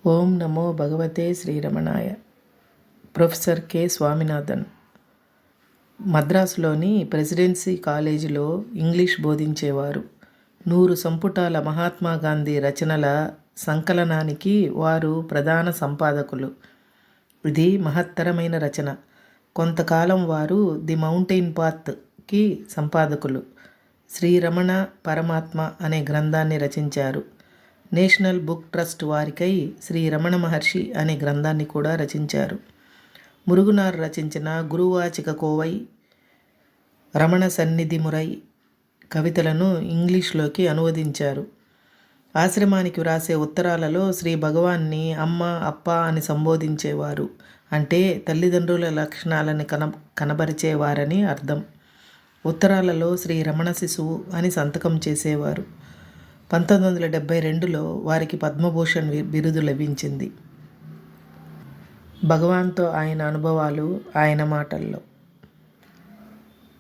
ఓం నమో భగవతే శ్రీరమణాయ. Professor K Swaminathan. మద్రాసులోని ప్రెసిడెన్సీ కాలేజీలో ఇంగ్లీష్ బోధించేవారు. 100 సంపుటాల మహాత్మా గాంధీ రచనల సంకలనానికి వారు ప్రధాన సంపాదకులు. ఇది మహత్తరమైన రచన. కొంతకాలం వారు ది మౌంటైన్ పాత్కి సంపాదకులు. శ్రీరమణ పరమాత్మ అనే గ్రంథాన్ని రచించారు. నేషనల్ బుక్ ట్రస్ట్ వారికై శ్రీ రమణ మహర్షి అనే గ్రంథాన్ని కూడా రచించారు. మురుగునార్ రచించిన గురువాచిక కోవై, రమణ సన్నిధి మురై కవితలను ఇంగ్లీష్లోకి అనువదించారు. ఆశ్రమానికి వ్రాసే ఉత్తరాలలో శ్రీ భగవాన్ని అమ్మ, అప్ప అని సంబోధించేవారు. అంటే తల్లిదండ్రుల లక్షణాలను కనబరిచేవారని అర్థం. ఉత్తరాలలో శ్రీ రమణ శిశువు అని సంతకం చేసేవారు. 1972లో వారికి పద్మభూషణ్ బిరుదు లభించింది. భగవాన్తో ఆయన అనుభవాలు ఆయన మాటల్లో.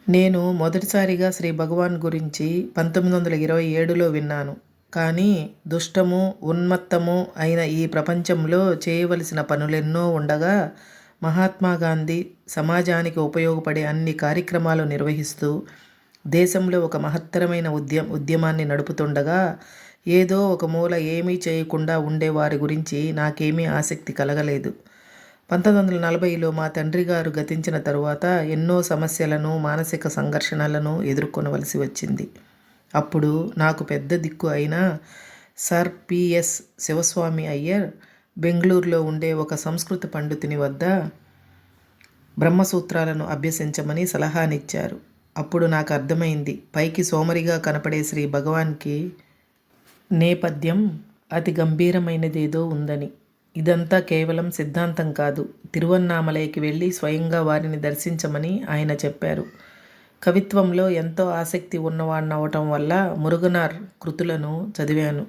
నేను మొదటిసారిగా శ్రీ భగవాన్ గురించి 1927లో విన్నాను. కానీ దుష్టము, ఉన్మత్తము అయిన ఈ ప్రపంచంలో చేయవలసిన పనులెన్నో ఉండగా మహాత్మా గాంధీ సమాజానికి ఉపయోగపడే అన్ని కార్యక్రమాలు నిర్వహిస్తూ దేశంలో ఒక మహత్తరమైన ఉద్యమాన్ని నడుపుతుండగా ఏదో ఒక మూల ఏమీ చేయకుండా ఉండేవారి గురించి నాకేమీ ఆసక్తి కలగలేదు. 1940లో మా తండ్రి గారు గతించిన తరువాత ఎన్నో సమస్యలను, మానసిక సంఘర్షణలను ఎదుర్కొనవలసి వచ్చింది. అప్పుడు నాకు పెద్ద దిక్కు అయిన సర్ పిఎస్ శివస్వామి అయ్యర్ బెంగళూరులో ఉండే ఒక సంస్కృత పండితుని వద్ద బ్రహ్మసూత్రాలను అభ్యసించమని సలహానిచ్చారు. అప్పుడు నాకు అర్థమైంది, పైకి సోమరిగా కనపడే శ్రీ భగవాన్కి నేపథ్యం అతి గంభీరమైనదేదో ఉందని. ఇదంతా కేవలం సిద్ధాంతం కాదు. తిరువన్నామలైకి వెళ్ళి స్వయంగా వారిని దర్శించమని ఆయన చెప్పారు. కవిత్వంలో ఎంతో ఆసక్తి ఉన్నవాడినవటం వల్ల మురుగునార్ కృతులను చదివాను.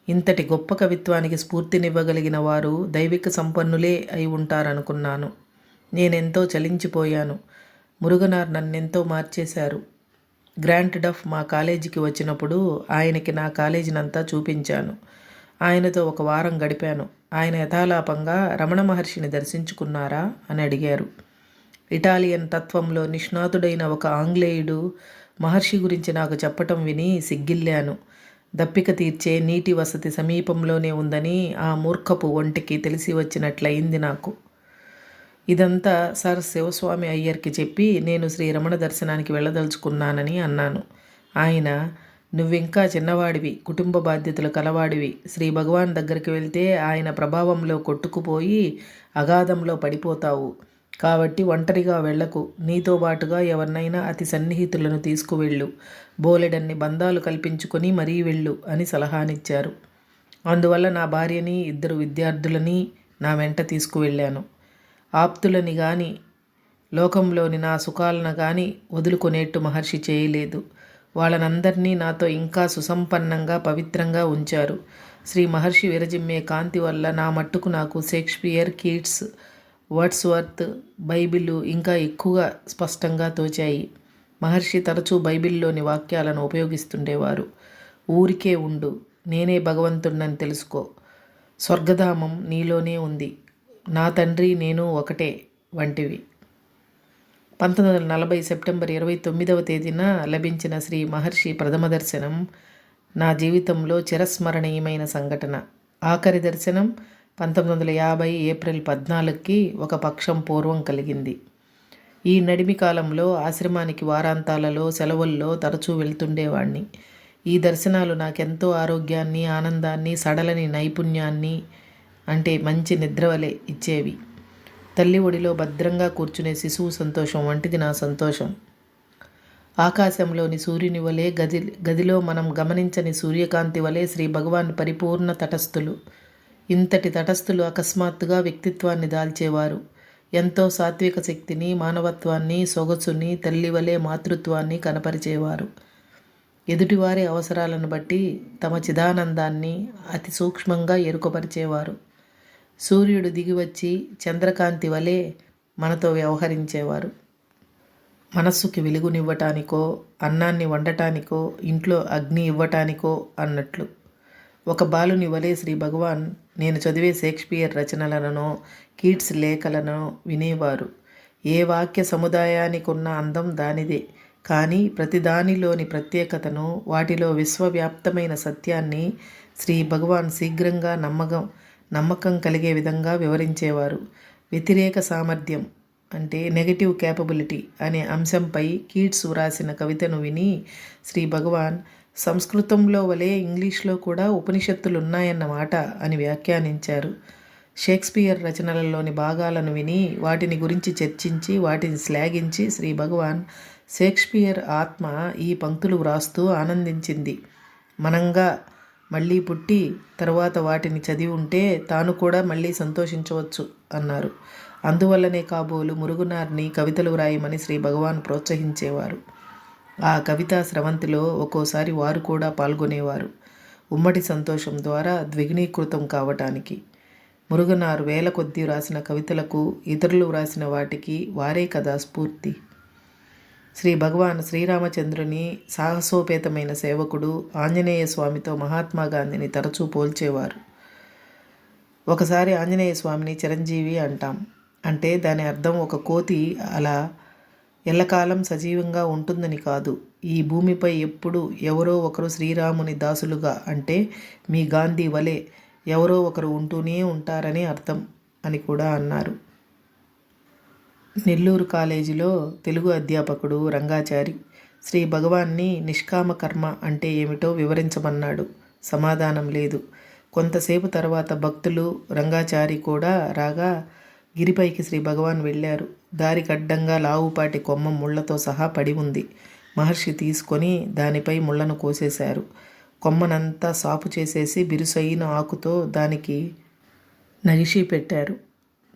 ఇంతటి గొప్ప కవిత్వానికి స్ఫూర్తినివ్వగలిగిన వారు దైవిక సంపన్నులే అయి ఉంటారనుకున్నాను. నేనెంతో చలించిపోయాను. మురుగునార్ నన్నెంతో మార్చేశారు. గ్రాంట్ డఫ్ మా కాలేజీకి వచ్చినప్పుడు ఆయనకి నా కాలేజీనంతా చూపించాను. ఆయనతో ఒక వారం గడిపాను. ఆయన యథాలాపంగా రమణ మహర్షిని దర్శించుకున్నారా అని అడిగారు. ఇటాలియన్ తత్వంలో నిష్ణాతుడైన ఒక ఆంగ్లేయుడు మహర్షి గురించి నాకు చెప్పటం విని సిగ్గిల్లాను. దప్పిక తీర్చే నీటి వసతి సమీపంలోనే ఉందని ఆ మూర్ఖపు ఒంటికి తెలిసి వచ్చినట్లయింది నాకు. ఇదంతా సర్ శివస్వామి అయ్యర్కి చెప్పి నేను శ్రీ రమణ దర్శనానికి వెళ్ళదలుచుకున్నానని అన్నాను. ఆయన, నువ్వింకా చిన్నవాడివి, కుటుంబ బాధ్యతలు కలవాడివి. శ్రీ భగవాన్ దగ్గరికి వెళ్తే ఆయన ప్రభావంలో కొట్టుకుపోయి అగాధంలో పడిపోతావు. కాబట్టి ఒంటరిగా వెళ్లకు. నీతో బాటుగా ఎవరినైనా అతి సన్నిహితులను తీసుకువెళ్ళు. బోలెడన్ని బంధాలు కల్పించుకొని మరీ వెళ్ళు అని సలహానిచ్చారు. అందువల్ల నా భార్యని, 2 విద్యార్థులని నా వెంట తీసుకువెళ్ళాను. ఆప్తులని గాని, లోకంలోని నా సుఖాలను గాని వదులుకొనేట్టు మహర్షి చేయలేదు. వాళ్ళనందరినీ నాతో ఇంకా సుసంపన్నంగా, పవిత్రంగా ఉంచారు. శ్రీ మహర్షి విరజిమ్మే కాంతి వల్ల నా మట్టుకు నాకు షేక్స్పియర్, కీట్స్, వర్డ్స్వర్త్, బైబిలు ఇంకా ఎక్కువగా స్పష్టంగా తోచాయి. మహర్షి తరచూ బైబిల్లోని వాక్యాలను ఉపయోగిస్తుండేవారు. ఊరికే ఉండు, నేనే భగవంతుణ్ణని తెలుసుకో, స్వర్గధామం నీలోనే ఉంది, నా తండ్రి నేను ఒకటే వంటివి. 1940 సెప్టెంబర్ 29వ తేదీన లభించిన శ్రీ మహర్షి ప్రథమ దర్శనం నా జీవితంలో చిరస్మరణీయమైన సంఘటన. ఆఖరి దర్శనం 1950 ఏప్రిల్ 14కి ఒక పక్షం పూర్వం కలిగింది. ఈ నడిమి కాలంలో ఆశ్రమానికి వారాంతాలలో, సెలవుల్లో తరచూ వెళ్తుండేవాణ్ణి. ఈ దర్శనాలు నాకెంతో ఆరోగ్యాన్ని, ఆనందాన్ని, సడలని నైపుణ్యాన్ని, అంటే మంచి నిద్రవలే ఇచ్చేవి. తల్లి ఒడిలో భద్రంగా కూర్చునే శిశువు సంతోషం వంటిది నా సంతోషం. ఆకాశంలోని సూర్యుని వలె, గదిలో మనం గమనించని సూర్యకాంతి వలె శ్రీ భగవాన్ పరిపూర్ణ తటస్థులు. ఇంతటి తటస్థులు అకస్మాత్తుగా వ్యక్తిత్వాన్ని దాల్చేవారు. ఎంతో సాత్విక శక్తిని, మానవత్వాన్ని, సొగసుని, తల్లి వలె మాతృత్వాన్ని కనపరిచేవారు. ఎదుటివారి అవసరాలను బట్టి తమ చిదానందాన్ని అతి సూక్ష్మంగా ఎరుకపరిచేవారు. సూర్యుడు దిగివచ్చి చంద్రకాంతి వలె మనతో వ్యవహరించేవారు. మనస్సుకి వెలుగునివ్వటానికో, అన్నాన్ని వండటానికో, ఇంట్లో అగ్ని ఇవ్వటానికో అన్నట్లు. ఒక బాలుని వలె శ్రీ భగవాన్ నేను చదివే షేక్స్పియర్ రచనలను, కీట్స్ లేఖలను వినేవారు. ఏ వాక్య సముదాయానికి ఉన్న అందం దానిదే. కానీ ప్రతిదానిలోని ప్రత్యేకతను, వాటిలో విశ్వవ్యాప్తమైన సత్యాన్ని శ్రీ భగవాన్ శీఘ్రంగా నమ్మకం కలిగే విధంగా వివరించేవారు. వ్యతిరేక సామర్థ్యం అంటే నెగటివ్ క్యాపబిలిటీ అనే అంశంపై కీట్స్ వ్రాసిన కవితను విని శ్రీ భగవాన్ సంస్కృతంలో వలె ఇంగ్లీష్లో కూడా ఉపనిషత్తులున్నాయన్నమాట అని వ్యాఖ్యానించారు. షేక్స్పియర్ రచనలలోని భాగాలను విని వాటిని గురించి చర్చించి వాటిని శ్లాఘించి శ్రీ భగవాన్ షేక్స్పియర్ ఆత్మ ఈ పంక్తులు వ్రాస్తూ ఆనందించింది. మనంగా మళ్ళీ పుట్టి తరువాత వాటిని చదివి ఉంటే తాను కూడా మళ్ళీ సంతోషించవచ్చు అన్నారు. అందువల్లనే కాబోలు మురుగునార్ని కవితలు వ్రాయమని శ్రీ భగవాన్ ప్రోత్సహించేవారు. ఆ కవితా స్రవంతిలో ఒక్కోసారి వారు కూడా పాల్గొనేవారు. ఉమ్మడి సంతోషం ద్వారా ద్విగుణీకృతం కావటానికి. మురుగునారు వేల కొద్దీ వ్రాసిన కవితలకు, ఇతరులు వ్రాసిన వాటికి వారే కదా స్ఫూర్తి. శ్రీ భగవాన్ శ్రీరామచంద్రుని సాహసోపేతమైన సేవకుడు ఆంజనేయ స్వామితో మహాత్మా గాంధీని తరచూ పోల్చేవారు. ఒకసారి ఆంజనేయ స్వామిని చిరంజీవి అంటాం. అంటే దాని అర్థం ఒక కోతి అలా ఎల్లకాలం సజీవంగా ఉంటుందని కాదు. ఈ భూమిపై ఎప్పుడు ఎవరో ఒకరు శ్రీరాముని దాసులుగా, అంటే మీ గాంధీ వలె ఎవరో ఒకరు ఉంటూనే ఉంటారని అర్థం అని కూడా అన్నారు. నెల్లూరు కాలేజీలో తెలుగు అధ్యాపకుడు రంగాచారి శ్రీ భగవాన్ని నిష్కామ కర్మ అంటే ఏమిటో వివరించమన్నాడు. సమాధానం లేదు. కొంతసేపు తర్వాత భక్తులు రంగాచారి కూడా రాగా గిరిపైకి శ్రీ భగవాన్ వెళ్ళారు. దారికి అడ్డంగా లావుపాటి కొమ్మ ముళ్లతో సహా పడి ఉంది. మహర్షి తీసుకొని దానిపై ముళ్లను కోసేశారు. కొమ్మనంతా సాపు చేసేసి బిరుసైన ఆకుతో దానికి నగిషి పెట్టారు.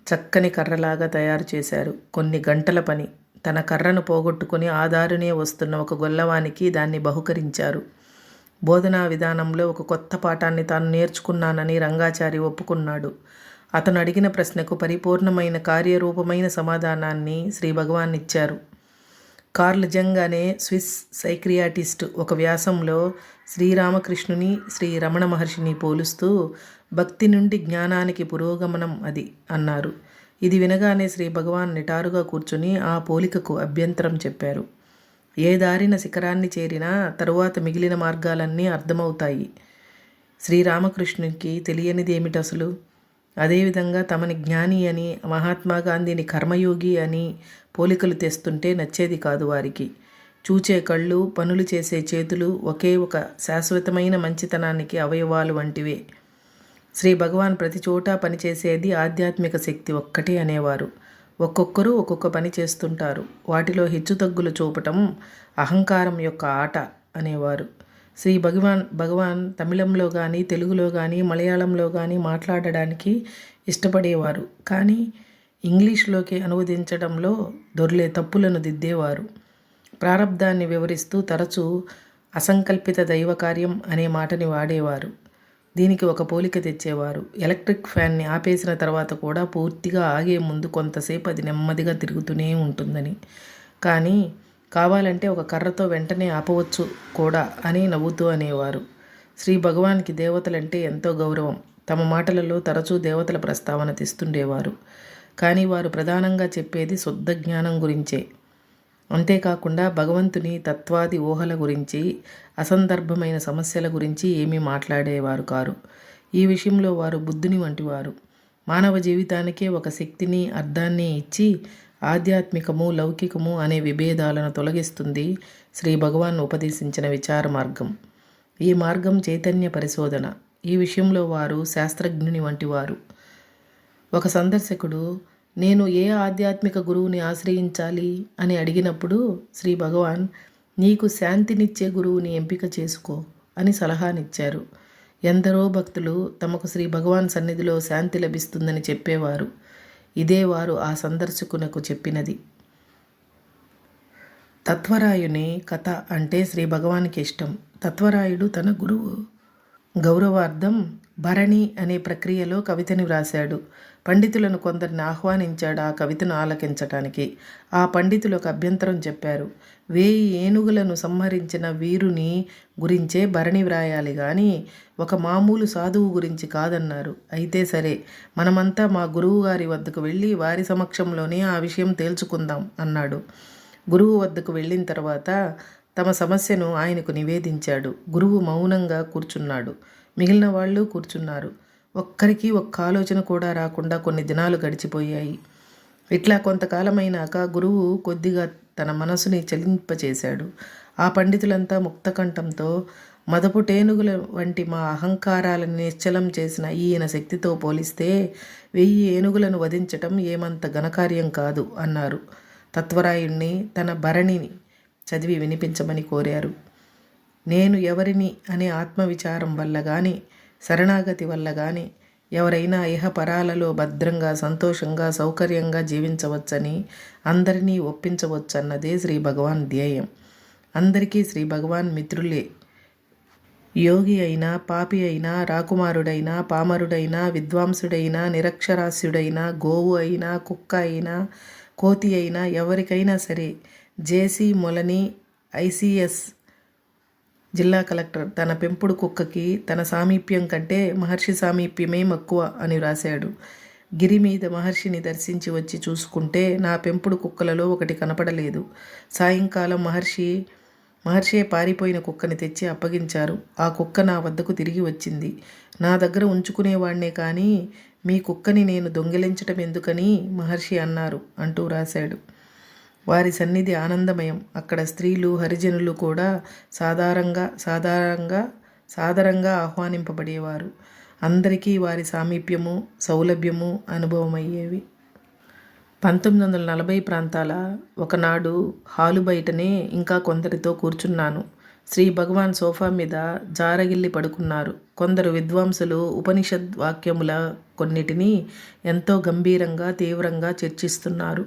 చక్కని కర్రలాగా తయారు చేశారు. కొన్ని గంటల పని. తన కర్రను పోగొట్టుకుని ఆదారునే వస్తున్న ఒక గొల్లవానికి దాన్ని బహుకరించారు. బోధనా విధానంలో ఒక కొత్త పాఠాన్ని తాను నేర్చుకున్నానని రంగాచారి ఒప్పుకున్నాడు. అతను అడిగిన ప్రశ్నకు పరిపూర్ణమైన కార్యరూపమైన సమాధానాన్ని శ్రీ భగవాన్ ఇచ్చారు. కార్ల్ జంగ్ అనే స్విస్ సైక్రియాటిస్ట్ ఒక వ్యాసంలో శ్రీరామకృష్ణుని, శ్రీ రమణ మహర్షిని పోలుస్తూ భక్తి నుండి జ్ఞానానికి పురోగమనం అది అన్నారు. ఇది వినగానే శ్రీ భగవాన్ నిటారుగా కూర్చుని ఆ పోలికకు అభ్యంతరం చెప్పారు. ఏ దారిన శిఖరాన్ని చేరినా తరువాత మిగిలిన మార్గాలన్నీ అర్థమవుతాయి. శ్రీరామకృష్ణునికి తెలియనిది ఏమిటి అసలు? అదేవిధంగా తమని జ్ఞాని అని, మహాత్మా గాంధీని కర్మయోగి అని పోలికలు తెస్తుంటే నచ్చేది కాదు వారికి. చూచే కళ్ళు, పనులు చేసే చేతులు ఒకే ఒక శాశ్వతమైన మంచితనానికి అవయవాలు వంటివే. శ్రీ భగవాన్ ప్రతి చోట పనిచేసేది ఆధ్యాత్మిక శక్తి ఒక్కటే అనేవారు. ఒక్కొక్కరు ఒక్కొక్క పని చేస్తుంటారు. వాటిలో హెచ్చుతగ్గులు చూపటం అహంకారం యొక్క ఆట అనేవారు. శ్రీ భగవాన్ తమిళంలో కానీ, తెలుగులో కానీ, మలయాళంలో కానీ మాట్లాడడానికి ఇష్టపడేవారు. కానీ ఇంగ్లీష్లోకి అనువదించడంలో దొర్లే తప్పులను దిద్దేవారు. ప్రారబ్ధాన్ని వివరిస్తూ తరచూ అసంకల్పిత దైవ కార్యం అనే మాటని వాడేవారు. దీనికి ఒక పోలిక తెచ్చేవారు. ఎలక్ట్రిక్ ఫ్యాన్ని ఆపేసిన తర్వాత కూడా పూర్తిగా ఆగే ముందు కొంతసేపు అది నెమ్మదిగా తిరుగుతూనే ఉంటుందని. కానీ కావాలంటే ఒక కర్రతో వెంటనే ఆపవచ్చు కూడా అని నవ్వుతూ అనేవారు. శ్రీ భగవాన్కి దేవతలంటే ఎంతో గౌరవం. తమ మాటలలో తరచూ దేవతల ప్రస్తావన తెస్తుండేవారు. కానీ వారు ప్రధానంగా చెప్పేది శుద్ధ జ్ఞానం గురించే. అంతేకాకుండా భగవంతుని తత్వాది ఊహల గురించి, అసందర్భమైన సమస్యల గురించి ఏమీ మాట్లాడేవారు కారు. ఈ విషయంలో వారు బుద్ధుని వంటివారు. మానవ జీవితానికే ఒక శక్తిని, అర్థాన్ని ఇచ్చి ఆధ్యాత్మికము, లౌకికము అనే విభేదాలను తొలగిస్తుంది శ్రీ భగవాన్ ఉపదేశించిన విచార మార్గం. ఈ మార్గం చైతన్య పరిశోధన. ఈ విషయంలో వారు శాస్త్రజ్ఞుని వంటివారు. ఒక సందర్శకుడు నేను ఏ ఆధ్యాత్మిక గురువుని ఆశ్రయించాలి అని అడిగినప్పుడు శ్రీ భగవాన్ నీకు శాంతినిచ్చే గురువుని ఎంపిక చేసుకో అని సలహానిచ్చారు. ఎందరో భక్తులు తమకు శ్రీ భగవాన్ సన్నిధిలో శాంతి లభిస్తుందని చెప్పేవారు. ఇదే వారు ఆ సందర్శకునకు చెప్పినది. తత్వరాయుని కథ అంటే శ్రీ భగవాన్కి ఇష్టం. తత్వరాయుడు తన గురువు గౌరవార్థం భరణి అనే ప్రక్రియలో కవితని వ్రాశాడు. పండితులను కొందరిని ఆహ్వానించాడు ఆ కవితను ఆలకించటానికి. ఆ పండితులు ఒక అభ్యంతరం చెప్పారు. 1000 ఏనుగులను సంహరించిన వీరుని గురించే భరణి వ్రాయాలి గాని ఒక మామూలు సాధువు గురించి కాదన్నారు. అయితే సరే, మనమంతా మా గురువు గారి వద్దకు వెళ్ళి వారి సమక్షంలోనే ఆ విషయం తేల్చుకుందాం అన్నాడు. గురువు వద్దకు వెళ్ళిన తర్వాత తమ సమస్యను ఆయనకు నివేదించాడు. గురువు మౌనంగా కూర్చున్నాడు. మిగిలిన వాళ్ళు కూర్చున్నారు. ఒక్కరికి ఒక్క ఆలోచన కూడా రాకుండా కొన్ని దినాలు గడిచిపోయాయి. ఇట్లా కొంతకాలమైనాక గురువు కొద్దిగా తన మనసుని చలింపచేశాడు. ఆ పండితులంతా ముక్తకంఠంతో, మదపు టేనుగుల వంటి మా అహంకారాలను నిశ్చలం చేసిన ఈయన శక్తితో పోలిస్తే 1000 ఏనుగులను వధించటం ఏమంత ఘనకార్యం కాదు అన్నారు. తత్వరాయుణ్ణి తన భరణిని చదివి వినిపించమని కోరారు. నేను ఎవరిని అనే ఆత్మవిచారం వల్ల కానీ, శరణాగతి వల్ల కానీ ఎవరైనా ఇహపరాలలో భద్రంగా, సంతోషంగా, సౌకర్యంగా జీవించవచ్చని అందరినీ ఒప్పించవచ్చన్నదే శ్రీ భగవాన్ ధ్యేయం. అందరికీ శ్రీ భగవాన్ మిత్రులే. యోగి అయినా, పాపి అయినా, రాకుమారుడైనా, పామరుడైనా, విద్వాంసుడైనా, నిరక్షరాస్యుడైనా, గోవు అయినా, కుక్క అయినా, కోతి అయినా, ఎవరికైనా సరే. జేసీ మొలని ఐసీఎస్ జిల్లా కలెక్టర్ తన పెంపుడు కుక్కకి తన సామీప్యం కంటే మహర్షి సామీప్యమే మక్కువ అని వ్రాశాడు. గిరి మీద మహర్షిని దర్శించి వచ్చి చూసుకుంటే నా పెంపుడు కుక్కలలో ఒకటి కనపడలేదు. సాయంకాలం మహర్షియే పారిపోయిన కుక్కని తెచ్చి అప్పగించారు. ఆ కుక్క నా వద్దకు తిరిగి వచ్చింది. నా దగ్గర ఉంచుకునేవాణ్ణే కానీ మీ కుక్కని నేను దొంగిలించటం ఎందుకని మహర్షి అన్నారు అంటూ రాశాడు. వారి సన్నిధి ఆనందమయం. అక్కడ స్త్రీలు, హరిజనులు కూడా సాదరంగా ఆహ్వానింపబడేవారు. అందరికీ వారి సామీప్యము, సౌలభ్యము అనుభవమయ్యేవి. 1940 ప్రాంతాల ఒకనాడు హాలు బయటనే ఇంకా కొందరితో కూర్చున్నాను. శ్రీ భగవాన్ సోఫా మీద జారగిల్లి పడుకున్నారు. కొందరు విద్వాంసులు ఉపనిషద్ వాక్యముల కొన్నిటిని ఎంతో గంభీరంగా, తీవ్రంగా చర్చిస్తున్నారు.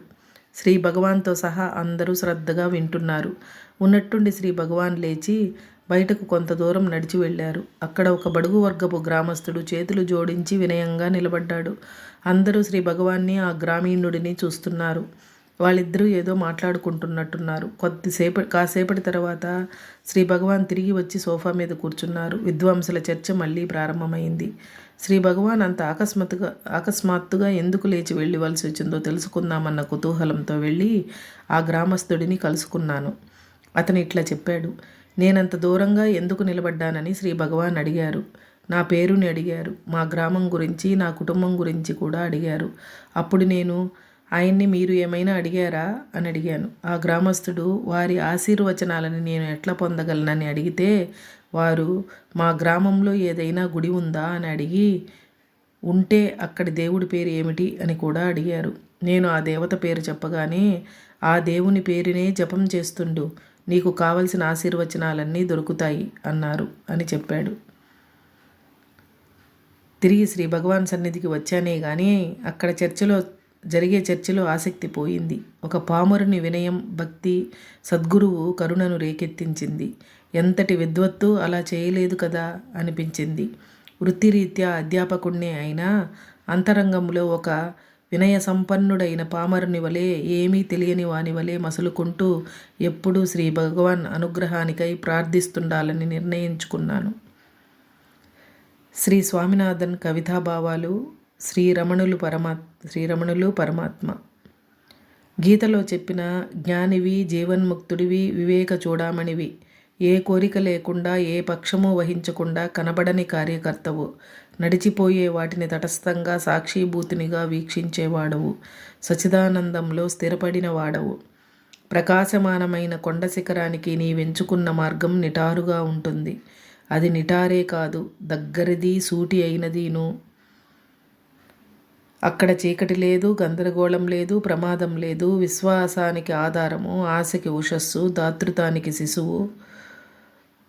శ్రీ భగవాన్తో సహా అందరూ శ్రద్ధగా వింటున్నారు. ఉన్నట్టుండి శ్రీ భగవాన్ లేచి బయటకు కొంత దూరం నడిచి వెళ్ళారు. అక్కడ ఒక బడుగు వర్గపు గ్రామస్తుడు చేతులు జోడించి వినయంగా నిలబడ్డాడు. అందరూ శ్రీ భగవాన్ని, ఆ గ్రామీణుడిని చూస్తున్నారు. వాళ్ళిద్దరూ ఏదో మాట్లాడుకుంటున్నట్టున్నారు. కాసేపటి తర్వాత శ్రీ భగవాన్ తిరిగి వచ్చి సోఫా మీద కూర్చున్నారు. విద్వాంసుల చర్చ మళ్ళీ ప్రారంభమైంది. శ్రీ భగవాన్ అంత అకస్మాత్తుగా ఎందుకు లేచి వెళ్ళవలసి వచ్చిందో తెలుసుకుందామన్న కుతూహలంతో వెళ్ళి ఆ గ్రామస్తుడిని కలుసుకున్నాను. అతను ఇట్లా చెప్పాడు. నేనంత దూరంగా ఎందుకు నిలబడ్డానని శ్రీ భగవాన్ అడిగారు. నా పేరుని అడిగారు. మా గ్రామం గురించి, నా కుటుంబం గురించి కూడా అడిగారు. అప్పుడు నేను ఆయన్ని మీరు ఏమైనా అడిగారా అని అడిగాను. ఆ గ్రామస్తుడు వారి ఆశీర్వచనాలని నేను ఎట్లా పొందగలనని అడిగితే వారు మా గ్రామంలో ఏదైనా గుడి ఉందా అని అడిగి, ఉంటే అక్కడి దేవుడి పేరు ఏమిటి అని కూడా అడిగారు. నేను ఆ దేవత పేరు చెప్పగానే ఆ దేవుని పేరునే జపం చేస్తుండు, నీకు కావలసిన ఆశీర్వచనాలన్నీ దొరుకుతాయి అన్నారు అని చెప్పాడు. తిరిగి శ్రీ భగవాన్ సన్నిధికి వచ్చానే కానీ అక్కడ జరిగే చర్చలో ఆసక్తి పోయింది. ఒక పామరుని వినయం, భక్తి సద్గురువు కరుణను రేకెత్తించింది. ఎంతటి విద్వత్తు అలా చేయలేదు కదా అనిపించింది. వృత్తిరీత్యా అధ్యాపకుణ్ణే అయినా అంతరంగంలో ఒక వినయ సంపన్నుడైన పామరుని వలె, ఏమీ తెలియని వాని వలె మసులుకుంటూ ఎప్పుడూ శ్రీ భగవాన్ అనుగ్రహానికై ప్రార్థిస్తుండాలని నిర్ణయించుకున్నాను. శ్రీ స్వామినాథన్ కవితాభావాలు. శ్రీరమణులు పరమాత్మ. గీతలో చెప్పిన జ్ఞానివి, జీవన్ముక్తుడివి, వివేక చూడామణివి, ఏ కోరిక లేకుండా, ఏ పక్షము వహించకుండా కనబడని కార్యకర్తవు, నడిచిపోయే వాటిని తటస్థంగా సాక్షిభూతినిగా వీక్షించేవాడవు, సచిదానందంలో స్థిరపడిన వాడవు. ప్రకాశమానమైన కొండ శిఖరానికి నీవెంచుకున్న మార్గం నిటారుగా ఉంటుంది. అది నిటారే కాదు, దగ్గరిది, సూటి అయినదీను. అక్కడ చీకటి లేదు, గందరగోళం లేదు, ప్రమాదం లేదు. విశ్వాసానికి ఆధారము, ఆశకి ఉషస్సు, దాతృత్వానికి శిశువు,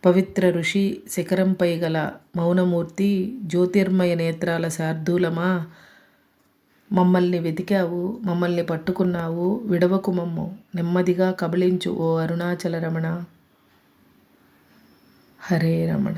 పవిత్ర ఋషి, శిఖరంపై గల మౌనమూర్తి, జ్యోతిర్మయ నేత్రాల శార్దూలమా, మమ్మల్ని వెతికావు, మమ్మల్ని పట్టుకున్నావు, విడవకు మమ్ము, నెమ్మదిగా కబళించు ఓ అరుణాచల రమణ. హరే రమణ.